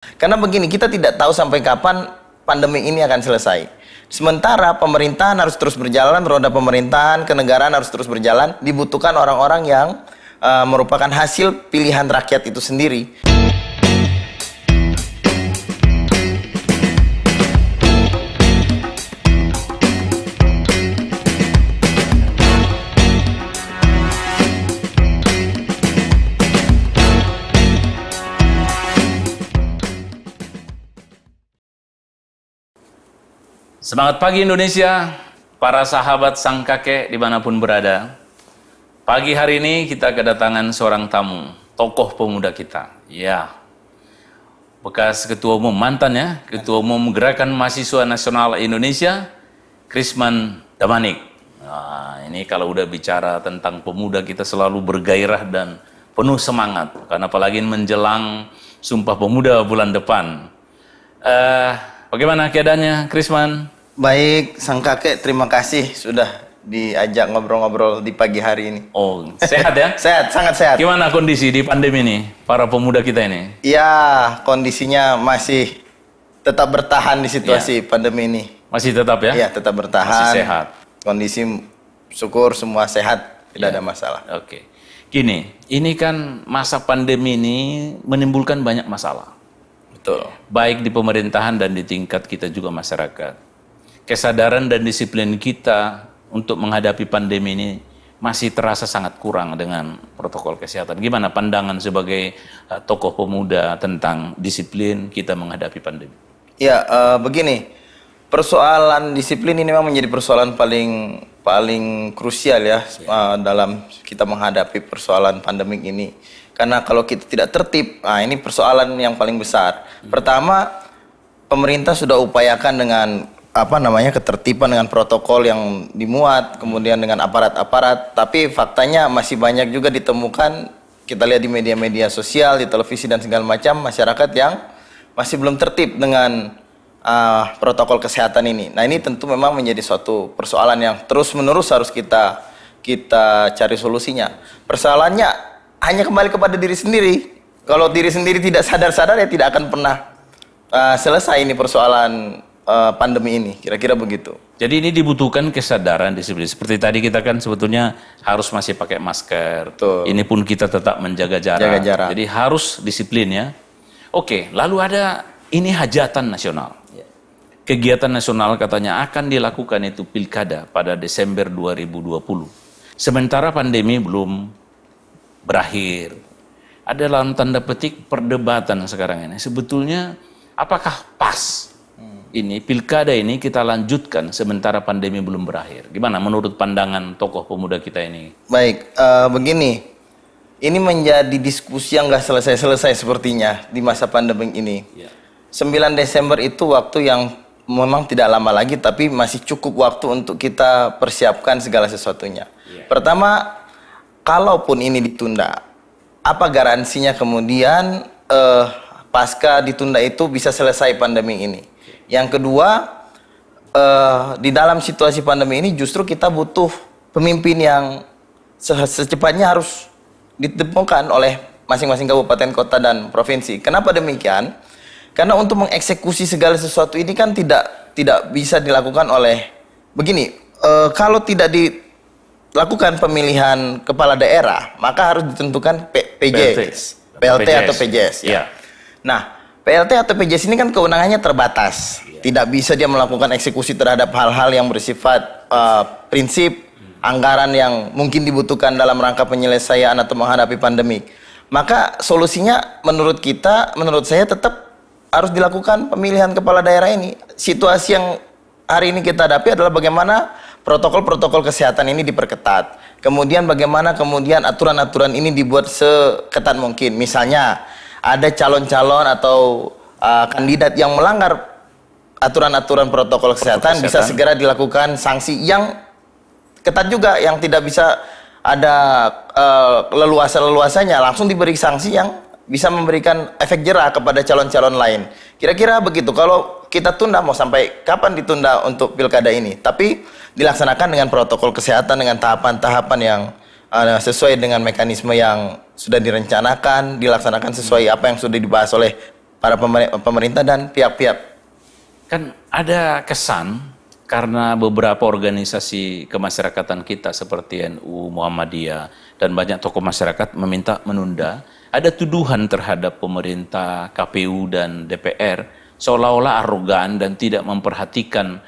Karena begini, kita tidak tahu sampai kapan pandemi ini akan selesai. Sementara pemerintahan harus terus berjalan, roda pemerintahan, kenegaraan harus terus berjalan, dibutuhkan orang-orang yang merupakan hasil pilihan rakyat itu sendiri. Semangat pagi Indonesia, para sahabat sang kakek dimanapun berada. Pagi hari ini kita kedatangan seorang tamu, tokoh pemuda kita. Ya, bekas ketua umum, mantan ya, ketua umum Gerakan Mahasiswa Nasional Indonesia, Krisman Damanik. Nah, ini kalau udah bicara tentang pemuda kita selalu bergairah dan penuh semangat. Karena apalagi menjelang Sumpah Pemuda bulan depan. Bagaimana keadaannya, Krisman? Baik, sang kakek, terima kasih sudah diajak ngobrol-ngobrol di pagi hari ini. Oh, sehat ya? Sehat, sangat sehat. Gimana kondisi di pandemi ini, para pemuda kita ini? Ya, kondisinya masih tetap bertahan di situasi pandemi ini. Masih tetap ya? Iya, tetap bertahan. Masih sehat. Kondisi syukur semua sehat, tidak ada masalah. Oke. Gini, ini kan masa pandemi ini menimbulkan banyak masalah. Betul. Baik di pemerintahan dan di tingkat kita juga masyarakat. Kesadaran dan disiplin kita untuk menghadapi pandemi ini masih terasa sangat kurang dengan protokol kesehatan. Gimana pandangan sebagai tokoh pemuda tentang disiplin kita menghadapi pandemi? Ya, begini, persoalan disiplin ini memang menjadi persoalan paling krusial ya dalam kita menghadapi persoalan pandemik ini. Karena kalau kita tidak tertib, nah ini persoalan yang paling besar. Pertama, pemerintah sudah upayakan dengan ketertiban dengan protokol yang dimuat, kemudian dengan aparat-aparat, tapi faktanya masih banyak juga ditemukan, kita lihat di media-media sosial, di televisi dan segala macam, masyarakat yang masih belum tertib dengan protokol kesehatan ini. Nah, ini tentu memang menjadi suatu persoalan yang terus-menerus harus kita cari solusinya. Persoalannya hanya kembali kepada diri sendiri. Kalau diri sendiri tidak sadar-sadar, ya tidak akan pernah selesai ini persoalan pandemi ini, kira-kira begitu. Jadi ini dibutuhkan kesadaran disiplin. Seperti tadi kita kan sebetulnya harus masih pakai masker. Betul. Ini pun kita tetap menjaga jarak. Jadi harus disiplin ya. Oke, lalu ada ini hajatan nasional. Kegiatan nasional katanya akan dilakukan itu pilkada pada Desember 2020. Sementara pandemi belum berakhir. Ada dalam tanda petik perdebatan sekarang ini. Sebetulnya apakah pas ini pilkada ini kita lanjutkan sementara pandemi belum berakhir? Gimana menurut pandangan tokoh pemuda kita ini? Baik, begini, ini menjadi diskusi yang nggak selesai-selesai sepertinya di masa pandemi ini. 9 Desember itu waktu yang memang tidak lama lagi, tapi masih cukup waktu untuk kita persiapkan segala sesuatunya. Pertama, kalaupun ini ditunda, apa garansinya kemudian pasca ditunda itu bisa selesai pandemi ini? Yang kedua, di dalam situasi pandemi ini justru kita butuh pemimpin yang secepatnya harus ditemukan oleh masing-masing kabupaten, kota, dan provinsi. Kenapa demikian? Karena untuk mengeksekusi segala sesuatu ini kan tidak bisa dilakukan oleh begini. Kalau tidak dilakukan pemilihan kepala daerah, maka harus ditentukan PLT atau PJS. Ya. Nah, PLT atau PJS ini kan kewenangannya terbatas. Tidak bisa dia melakukan eksekusi terhadap hal-hal yang bersifat prinsip, anggaran yang mungkin dibutuhkan dalam rangka penyelesaian atau menghadapi pandemi. Maka solusinya menurut saya tetap harus dilakukan pemilihan kepala daerah ini. Situasi yang hari ini kita hadapi adalah bagaimana protokol-protokol kesehatan ini diperketat. Kemudian bagaimana aturan-aturan ini dibuat seketat mungkin. Misalnya ada calon-calon atau kandidat yang melanggar aturan-aturan protokol kesehatan, bisa segera dilakukan sanksi yang ketat juga, yang tidak bisa ada leluasa-leluasanya, langsung diberi sanksi yang bisa memberikan efek jerah kepada calon-calon lain. Kira-kira begitu. Kalau kita tunda, mau sampai kapan ditunda untuk pilkada ini? Tapi dilaksanakan dengan protokol kesehatan, dengan tahapan-tahapan yang sesuai dengan mekanisme yang sudah direncanakan, dilaksanakan sesuai apa yang sudah dibahas oleh para pemerintah dan pihak-pihak. Kan ada kesan karena beberapa organisasi kemasyarakatan kita seperti NU, Muhammadiyah, dan banyak tokoh masyarakat meminta menunda. Ada tuduhan terhadap pemerintah, KPU, dan DPR seolah-olah arogan dan tidak memperhatikan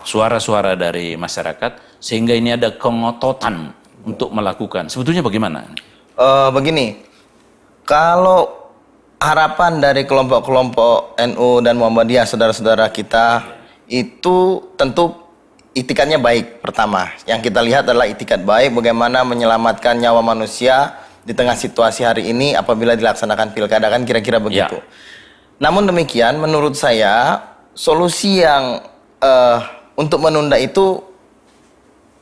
suara-suara dari masyarakat, sehingga ini ada kengototan untuk melakukan. Sebetulnya bagaimana? Begini, kalau harapan dari kelompok-kelompok NU dan Muhammadiyah, saudara-saudara kita, itu tentu itikadnya baik. Pertama, yang kita lihat adalah itikat baik bagaimana menyelamatkan nyawa manusia di tengah situasi hari ini apabila dilaksanakan pilkada, kan kira-kira begitu. Ya. Namun demikian, menurut saya solusi yang untuk menunda itu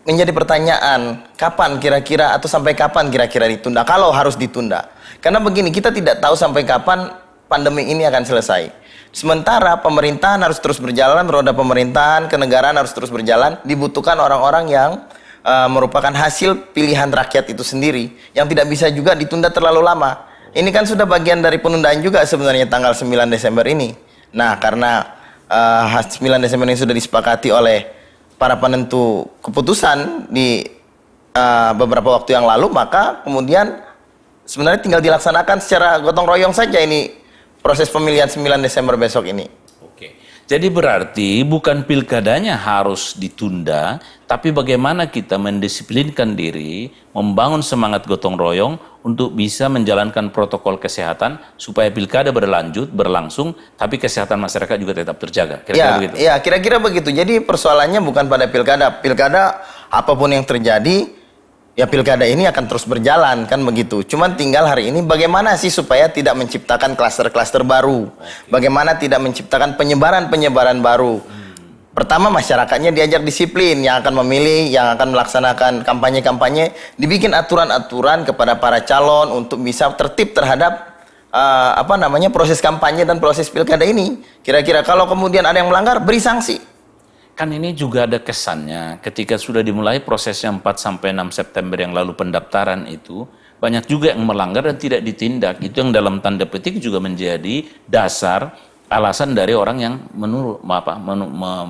menjadi pertanyaan, kapan kira-kira atau sampai kapan kira-kira ditunda, kalau harus ditunda. Karena begini, kita tidak tahu sampai kapan pandemi ini akan selesai. Sementara pemerintahan harus terus berjalan, roda pemerintahan, kenegaraan harus terus berjalan, dibutuhkan orang-orang yang merupakan hasil pilihan rakyat itu sendiri, yang tidak bisa juga ditunda terlalu lama. Ini kan sudah bagian dari penundaan juga sebenarnya tanggal 9 Desember ini. Nah, karena 9 Desember ini sudah disepakati oleh para penentu keputusan di beberapa waktu yang lalu, maka kemudian sebenarnya tinggal dilaksanakan secara gotong royong saja ini proses pemilihan 9 Desember besok ini. Oke. Jadi berarti bukan pilkadanya harus ditunda, tapi bagaimana kita mendisiplinkan diri, membangun semangat gotong royong untuk bisa menjalankan protokol kesehatan supaya pilkada berlangsung, tapi kesehatan masyarakat juga tetap terjaga. Kira-kira begitu. Ya, kira-kira begitu. Jadi persoalannya bukan pada pilkada. Pilkada apapun yang terjadi, ya pilkada ini akan terus berjalan, kan begitu. Cuman tinggal hari ini bagaimana sih supaya tidak menciptakan klaster-klaster baru. Bagaimana tidak menciptakan penyebaran-penyebaran baru. Pertama, masyarakatnya diajak disiplin, yang akan memilih, yang akan melaksanakan kampanye-kampanye, dibikin aturan-aturan kepada para calon untuk bisa tertib terhadap proses kampanye dan proses pilkada ini. Kira-kira kalau kemudian ada yang melanggar, beri sanksi. Kan ini juga ada kesannya ketika sudah dimulai prosesnya 4-6 September yang lalu pendaftaran itu, banyak juga yang melanggar dan tidak ditindak. Itu yang dalam tanda petik juga menjadi dasar alasan dari orang yang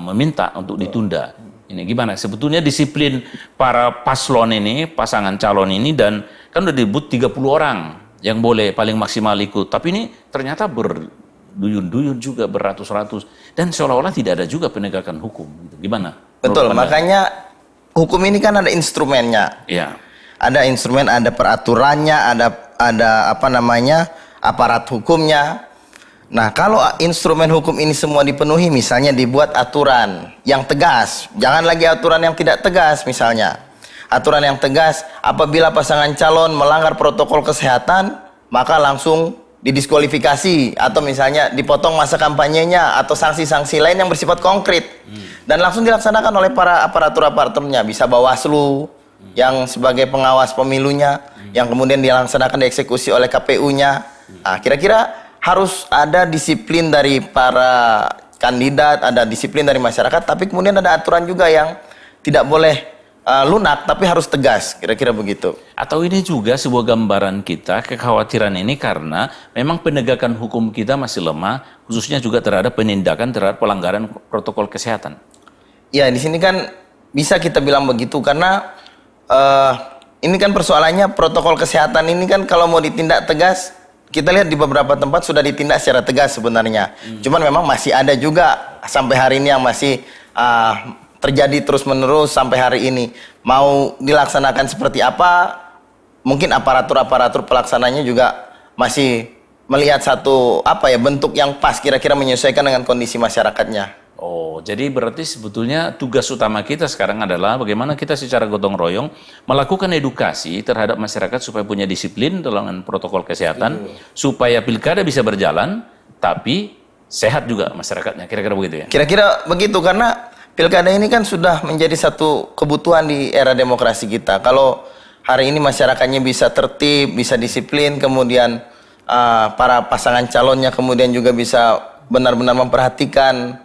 meminta untuk ditunda. Ini gimana? Sebetulnya disiplin para paslon ini, pasangan calon ini, dan kan udah disebut 30 orang yang boleh paling maksimal ikut. Tapi ini ternyata berduyun-duyun juga, beratus-ratus, dan seolah-olah tidak ada juga penegakan hukum. Gimana? Betul, makanya hukum ini kan ada instrumennya. Ya. Ada instrumen, ada peraturannya, ada aparat hukumnya. Nah, kalau instrumen hukum ini semua dipenuhi, misalnya dibuat aturan yang tegas, jangan lagi aturan yang tidak tegas misalnya. Aturan yang tegas, apabila pasangan calon melanggar protokol kesehatan, maka langsung didiskualifikasi, atau misalnya dipotong masa kampanyenya, atau sanksi-sanksi lain yang bersifat konkret. Dan langsung dilaksanakan oleh para aparatur-aparaturnya, bisa Bawaslu yang sebagai pengawas pemilunya, yang kemudian dilaksanakan dieksekusi oleh KPU-nya. Nah, kira-kira harus ada disiplin dari para kandidat, ada disiplin dari masyarakat, tapi kemudian ada aturan juga yang tidak boleh lunak, tapi harus tegas, kira-kira begitu. Atau ini juga sebuah gambaran kita, kekhawatiran ini karena memang penegakan hukum kita masih lemah, khususnya juga terhadap penindakan terhadap pelanggaran protokol kesehatan. Ya, di sini kan bisa kita bilang begitu, karena ini kan persoalannya protokol kesehatan ini kan kalau mau ditindak tegas, kita lihat di beberapa tempat sudah ditindak secara tegas sebenarnya. Cuman memang masih ada juga sampai hari ini yang masih terjadi terus-menerus sampai hari ini. Mau dilaksanakan seperti apa, mungkin aparatur-aparatur pelaksananya juga masih melihat satu bentuk yang pas, kira-kira menyesuaikan dengan kondisi masyarakatnya. Oh, jadi berarti sebetulnya tugas utama kita sekarang adalah bagaimana kita secara gotong royong melakukan edukasi terhadap masyarakat supaya punya disiplin dalam protokol kesehatan, supaya pilkada bisa berjalan, tapi sehat juga masyarakatnya. Kira-kira begitu ya? Kira-kira begitu, karena pilkada ini kan sudah menjadi satu kebutuhan di era demokrasi kita. Kalau hari ini masyarakatnya bisa tertib, bisa disiplin, kemudian para pasangan calonnya kemudian juga bisa benar-benar memperhatikan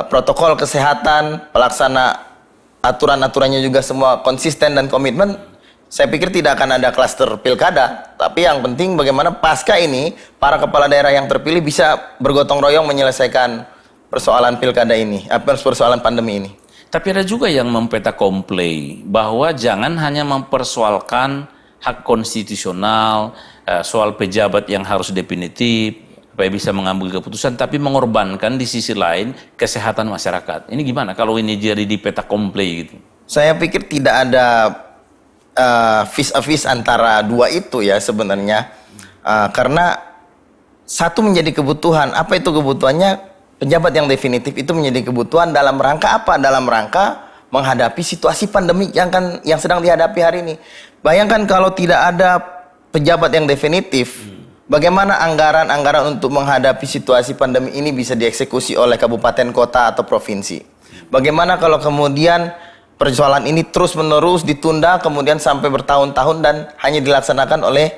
protokol kesehatan, pelaksana aturan-aturannya juga semua konsisten dan komitmen, saya pikir tidak akan ada klaster pilkada. Tapi yang penting bagaimana pasca ini para kepala daerah yang terpilih bisa bergotong royong menyelesaikan persoalan pilkada ini, persoalan pandemi ini. Tapi ada juga yang mempetakomplei bahwa jangan hanya mempersoalkan hak konstitusional, soal pejabat yang harus definitif, supaya bisa mengambil keputusan, tapi mengorbankan di sisi lain kesehatan masyarakat. Ini gimana kalau ini jadi dipetakomplei gitu? Saya pikir tidak ada vis-a-vis antara dua itu ya sebenarnya, karena satu menjadi kebutuhan. Apa itu kebutuhannya? Pejabat yang definitif itu menjadi kebutuhan dalam rangka apa? Dalam rangka menghadapi situasi pandemi yang sedang dihadapi hari ini. Bayangkan kalau tidak ada pejabat yang definitif, bagaimana anggaran-anggaran untuk menghadapi situasi pandemi ini bisa dieksekusi oleh kabupaten, kota, atau provinsi? Bagaimana kalau kemudian persoalan ini terus-menerus ditunda, kemudian sampai bertahun-tahun dan hanya dilaksanakan oleh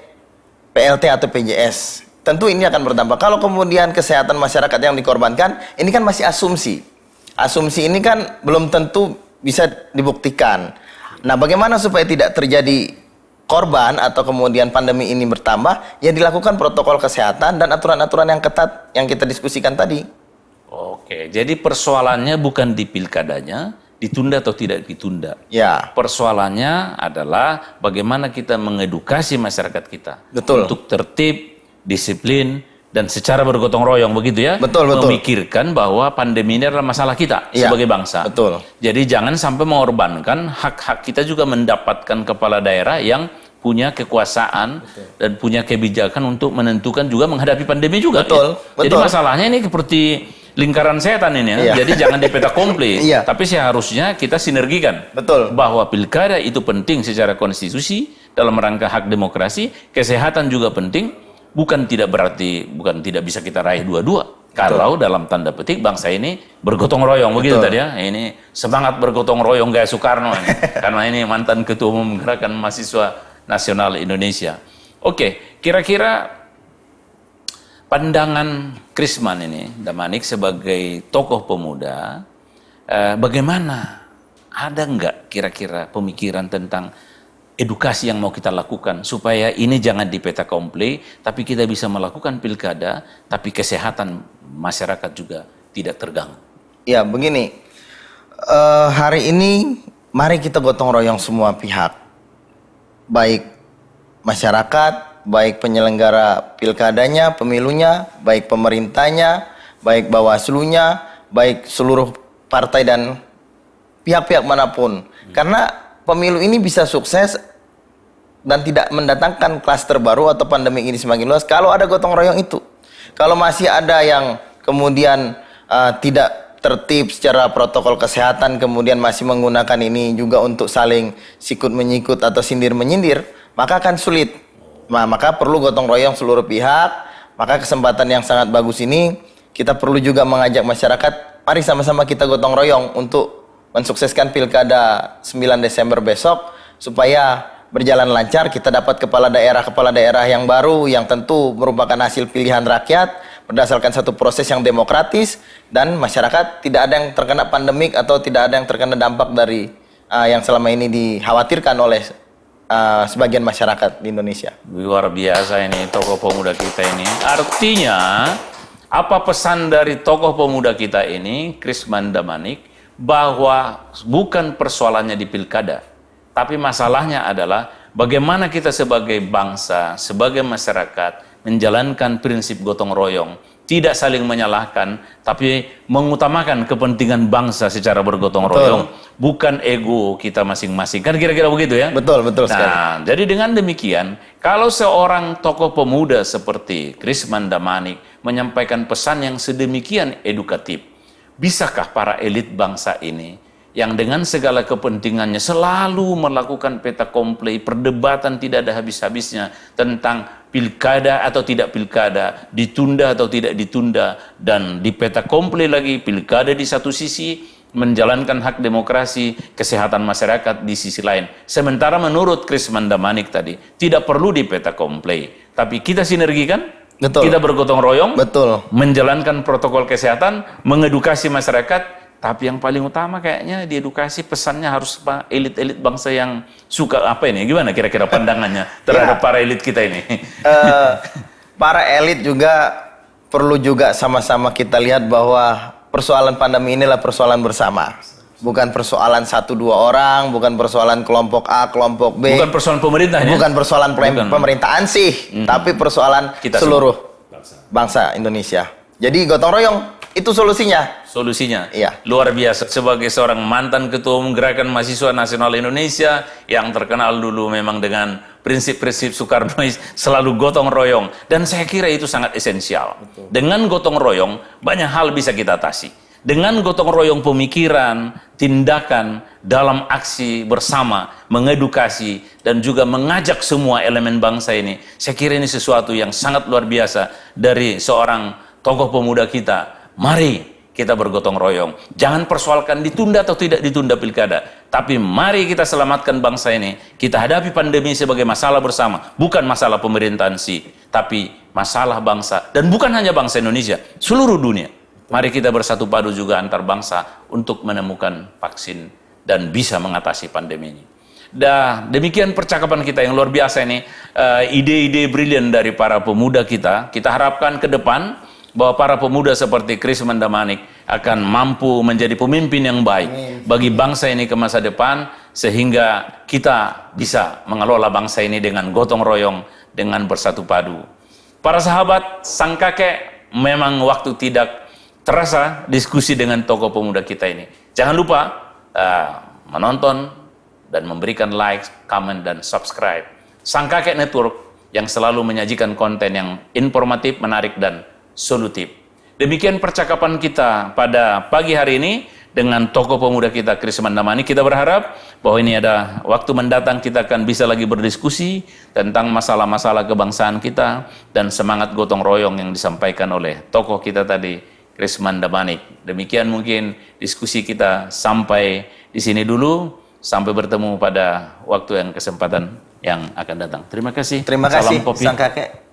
PLT atau PJS? Tentu ini akan berdampak. Kalau kemudian kesehatan masyarakat yang dikorbankan, ini kan masih asumsi. Asumsi ini kan belum tentu bisa dibuktikan. Nah, bagaimana supaya tidak terjadi korban atau kemudian pandemi ini bertambah? Ya dilakukan protokol kesehatan dan aturan-aturan yang ketat yang kita diskusikan tadi. Oke, jadi persoalannya bukan di pilkadanya, ditunda atau tidak ditunda. Ya. Persoalannya adalah bagaimana kita mengedukasi masyarakat kita. Betul. Untuk tertib, disiplin, dan secara bergotong royong begitu ya. Betul, betul. Memikirkan bahwa pandemi ini adalah masalah kita sebagai bangsa. Betul. Jadi jangan sampai mengorbankan hak-hak kita juga mendapatkan kepala daerah yang punya kekuasaan dan punya kebijakan untuk menentukan juga menghadapi pandemi juga. Betul. Ya. Jadi masalahnya ini seperti lingkaran setan ini ya. Iya. Jadi jangan dipetakomplei. Iya. Tapi seharusnya kita sinergikan. Betul. Bahwa pilkada itu penting secara konstitusi dalam rangka hak demokrasi, kesehatan juga penting. Bukan tidak bisa kita raih dua-dua. Kalau dalam tanda petik bangsa ini bergotong royong begitu tadi ya. Ini semangat bergotong royong gaya Soekarno ini. Karena ini mantan ketua umum Gerakan Mahasiswa Nasional Indonesia. Oke, kira-kira pandangan Krisman ini, Damanik sebagai tokoh pemuda, bagaimana? Ada nggak kira-kira pemikiran tentang edukasi yang mau kita lakukan supaya ini jangan dipetakomplei, tapi kita bisa melakukan pilkada, tapi kesehatan masyarakat juga tidak terganggu? Ya, begini. Hari ini mari kita gotong royong semua pihak. Baik masyarakat, baik penyelenggara pilkadanya, pemilunya, baik pemerintahnya, baik Bawaslunya, baik seluruh partai dan pihak-pihak manapun. Karena pemilu ini bisa sukses dan tidak mendatangkan klaster baru atau pandemi ini semakin luas kalau ada gotong royong itu. Kalau masih ada yang kemudian tidak tertib secara protokol kesehatan, kemudian masih menggunakan ini juga untuk saling sikut-menyikut atau sindir-menyindir, maka akan sulit. Nah, maka perlu gotong royong seluruh pihak. Maka kesempatan yang sangat bagus ini kita perlu juga mengajak masyarakat, mari sama-sama kita gotong royong untuk mensukseskan pilkada 9 Desember besok supaya berjalan lancar, kita dapat kepala daerah yang baru yang tentu merupakan hasil pilihan rakyat berdasarkan satu proses yang demokratis dan masyarakat tidak ada yang terkena pandemik atau tidak ada yang terkena dampak dari yang selama ini dikhawatirkan oleh sebagian masyarakat di Indonesia. Luar biasa ini tokoh pemuda kita ini. Artinya apa pesan dari tokoh pemuda kita ini, Krisman Damanik, bahwa bukan persoalannya di pilkada, tapi masalahnya adalah bagaimana kita sebagai bangsa, sebagai masyarakat menjalankan prinsip gotong royong, tidak saling menyalahkan, tapi mengutamakan kepentingan bangsa secara bergotong royong, bukan ego kita masing-masing. Kan kira-kira begitu ya? Betul sekali. Nah, jadi dengan demikian, kalau seorang tokoh pemuda seperti Krisman Damanik menyampaikan pesan yang sedemikian edukatif, bisakah para elit bangsa ini yang dengan segala kepentingannya selalu melakukan petakomplei, perdebatan tidak ada habis-habisnya tentang pilkada atau tidak pilkada, ditunda atau tidak ditunda, dan dipetakomplei lagi pilkada di satu sisi, menjalankan hak demokrasi, kesehatan masyarakat di sisi lain. Sementara menurut Krisman Damanik tadi, tidak perlu dipetakomplei, tapi kita sinergikan, kita bergotong royong, menjalankan protokol kesehatan, mengedukasi masyarakat, Tapi yang paling utama kayaknya di edukasi pesannya harus elit-elit bangsa yang suka apa ini? Gimana kira-kira pandangannya terhadap para elit kita ini? Para elit juga perlu juga sama-sama kita lihat bahwa persoalan pandemi inilah persoalan bersama. Bukan persoalan 1-2 orang, bukan persoalan kelompok A, kelompok B. Bukan persoalan pemerintah ya? Bukan persoalan pemerintahan sih, tapi persoalan kita seluruh bangsa Indonesia. Jadi gotong royong itu solusinya. Solusinya? Iya. Luar biasa. Sebagai seorang mantan ketua umum Gerakan Mahasiswa Nasional Indonesia yang terkenal dulu memang dengan prinsip-prinsip Soekarnois, selalu gotong royong. Dan saya kira itu sangat esensial. Betul. Dengan gotong royong, banyak hal bisa kita atasi. Dengan gotong royong pemikiran, tindakan dalam aksi bersama, mengedukasi, dan juga mengajak semua elemen bangsa ini, saya kira ini sesuatu yang sangat luar biasa dari seorang tokoh pemuda kita. Mari kita bergotong royong. Jangan persoalkan ditunda atau tidak ditunda pilkada. Tapi mari kita selamatkan bangsa ini. Kita hadapi pandemi sebagai masalah bersama. Bukan masalah pemerintahan sih, tapi masalah bangsa. Dan bukan hanya bangsa Indonesia, seluruh dunia. Mari kita bersatu padu juga antar bangsa untuk menemukan vaksin dan bisa mengatasi pandemi ini. Demikian percakapan kita yang luar biasa ini. Ide-ide brilian dari para pemuda kita. Kita harapkan ke depan bahwa para pemuda seperti Kris Mandamanik akan mampu menjadi pemimpin yang baik bagi bangsa ini ke masa depan, sehingga kita bisa mengelola bangsa ini dengan gotong royong, dengan bersatu padu. Para sahabat, sang kakek, memang waktu tidak terasa diskusi dengan tokoh pemuda kita ini. Jangan lupa menonton dan memberikan like, comment, dan subscribe Sang Kakek Network yang selalu menyajikan konten yang informatif, menarik, dan solutif. Demikian percakapan kita pada pagi hari ini dengan tokoh pemuda kita Kris Mandamanik. Kita berharap bahwa ini ada waktu mendatang kita akan bisa lagi berdiskusi tentang masalah-masalah kebangsaan kita dan semangat gotong royong yang disampaikan oleh tokoh kita tadi, Kris Mandamanik. Demikian mungkin diskusi kita sampai di sini dulu. Sampai bertemu pada waktu yang kesempatan yang akan datang. Terima kasih. Terima kasih, Sang Kakek.